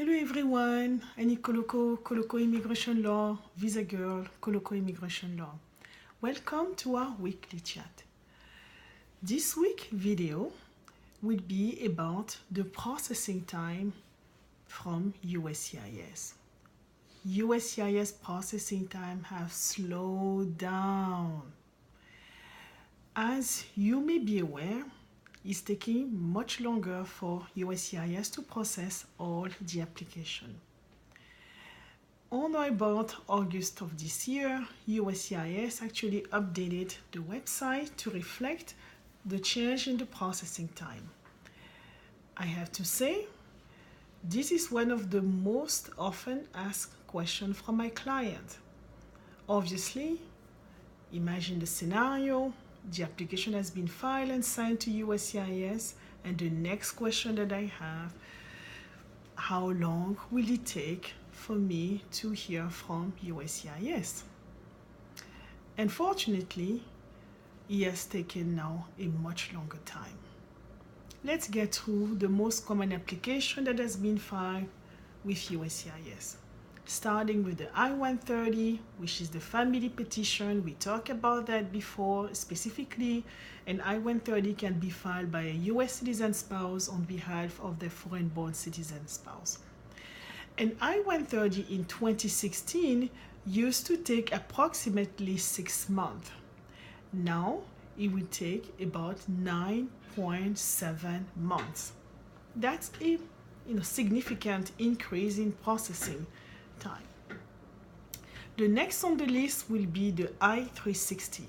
Hello everyone, Annie Koloko Immigration Law, Visa Girl, Koloko Immigration Law. Welcome to our weekly chat. This week video will be about the processing time from USCIS. USCIS processing time have slowed down. As you may be aware, it's taking much longer for USCIS to process all the application. On or about August of this year, USCIS actually updated the website to reflect the change in the processing time. I have to say, this is one of the most often asked questions from my client. Obviously, imagine the scenario. The application has been filed and signed to USCIS, and the next question that I have, how long will it take for me to hear from USCIS? Unfortunately, it has taken now a much longer time. Let's get through the most common application that has been filed with USCIS. Starting with the I-130, which is the family petition. We talked about that before. Specifically, an I-130 can be filed by a U.S. citizen spouse on behalf of their foreign-born citizen spouse. An I-130 in 2016 used to take approximately 6 months. Now, it will take about 9.7 months. That's a significant increase in processing time. The next on the list will be the I-360,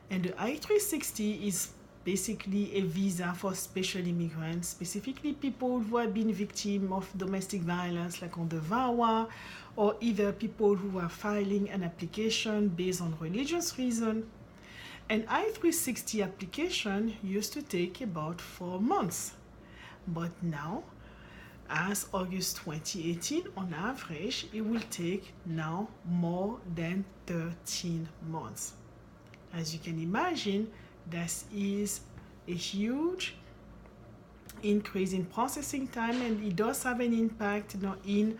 and the I-360 is basically a visa for special immigrants, specifically people who have been victims of domestic violence like on the VAWA, or either people who are filing an application based on religious reason. An I-360 application used to take about 4 months, but now, as August 2018, on average, it will take now more than 13 months. As you can imagine, this is a huge increase in processing time, and it does have an impact in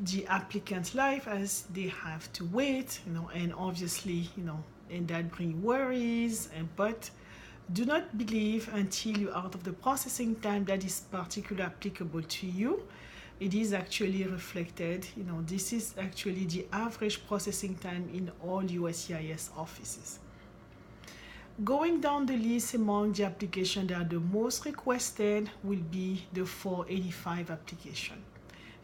the applicant's life, as they have to wait, and obviously, and that brings worries, but do not believe until you're out of the processing time that is particularly applicable to you. It is actually reflected, this is actually the average processing time in all USCIS offices. Going down the list among the applications that are the most requested will be the 485 application.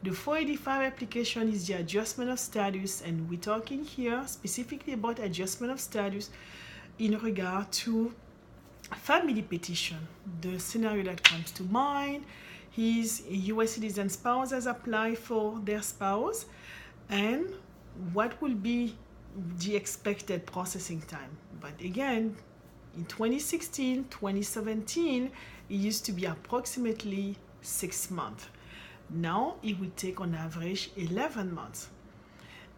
The 485 application is the adjustment of status, and we're talking here specifically about adjustment of status in regard to family petition. The scenario that comes to mind is a U.S. citizen spouse has applied for their spouse, and what will be the expected processing time. But again, in 2016, 2017, it used to be approximately 6 months. Now it will take on average 11 months.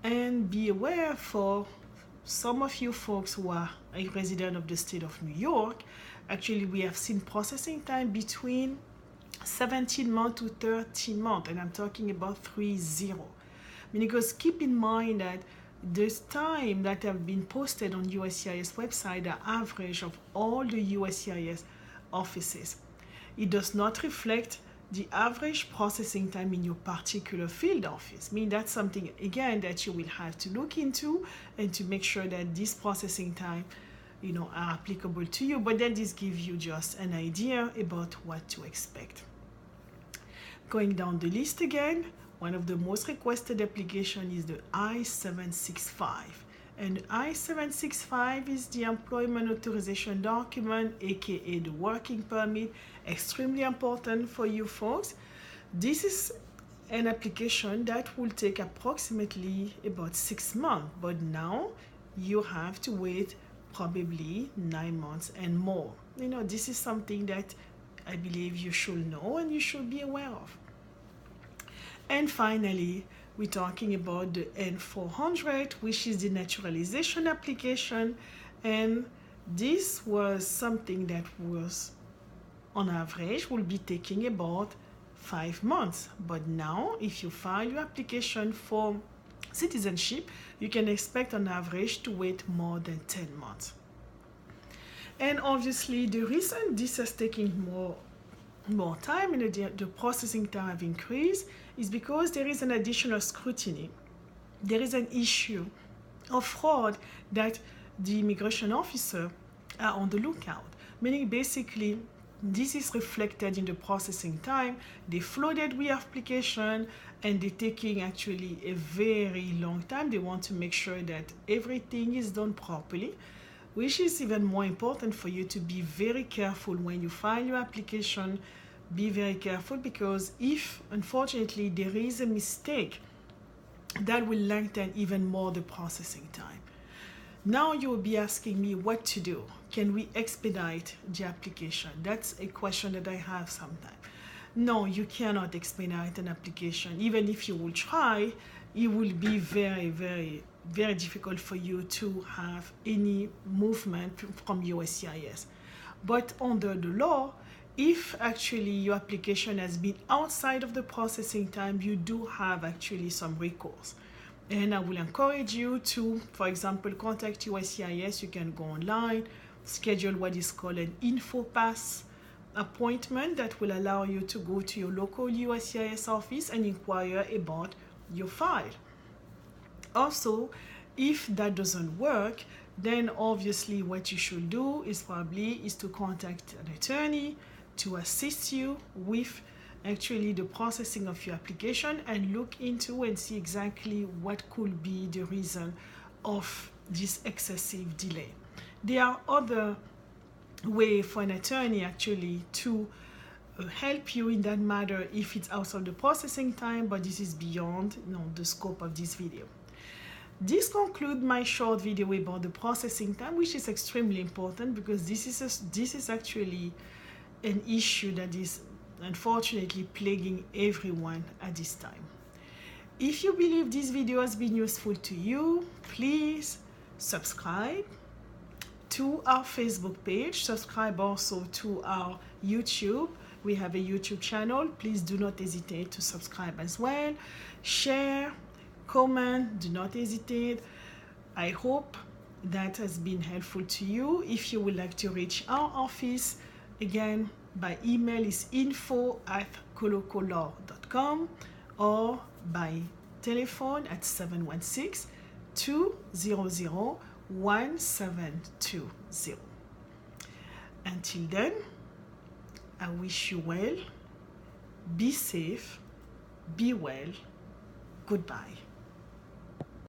And be aware, for some of you folks who are a resident of the state of New York, actually we have seen processing time between 17 months to 13 months, and I'm talking about 30. Because keep in mind that this time that have been posted on USCIS website, the average of all the USCIS offices, it does not reflect the average processing time in your particular field office. That's something, again, that you will have to look into and to make sure that this processing time, are applicable to you. But then this gives you just an idea about what to expect. Going down the list again, one of the most requested application is the I-765. And I-765 is the employment authorization document, aka the working permit. Extremely important for you folks. This is an application that will take approximately about 6 months, but now you have to wait probably 9 months and more. This is something that I believe you should know and you should be aware of. And finally, we're talking about the N-400, which is the naturalization application, and this was something that was, on average, will be taking about 5 months. But now, if you file your application for citizenship, you can expect on average to wait more than 10 months. And obviously, the reason this is taking more time and the processing time have increased is because there is an additional scrutiny. There is an issue of fraud that the immigration officer are on the lookout. Meaning basically, this is reflected in the processing time. They flooded with application and they're taking actually a very long time. They want to make sure that everything is done properly, which is even more important for you to be very careful when you file your application. Be very careful, because if unfortunately there is a mistake, that will lengthen even more the processing time. Now you will be asking me what to do. Can we expedite the application? That's a question that I have sometimes. No, you cannot expedite an application. Even if you will try, it will be very, very, very difficult for you to have any movement from USCIS. But under the law, if actually your application has been outside of the processing time, you do have actually some recourse. And I will encourage you to, for example, contact USCIS. You can go online, schedule what is called an InfoPass appointment that will allow you to go to your local USCIS office and inquire about your file. Also, if that doesn't work, then obviously what you should do is to contact an attorney to assist you with actually the processing of your application and look into and see exactly what could be the reason of this excessive delay. There are other ways for an attorney actually to help you in that matter if it's out of the processing time, but this is beyond the scope of this video. This concludes my short video about the processing time, which is extremely important because this is actually an issue that is unfortunately plaguing everyone at this time. If you believe this video has been useful to you, please subscribe to our Facebook page. Subscribe also to our YouTube. We have a YouTube channel. Please do not hesitate to subscribe as well. Share, comment, do not hesitate. I hope that has been helpful to you. If you would like to reach our office, again, by email is info@colocolaw.com or by telephone at 716-200-1720. Until then, I wish you well, be safe, be well, goodbye.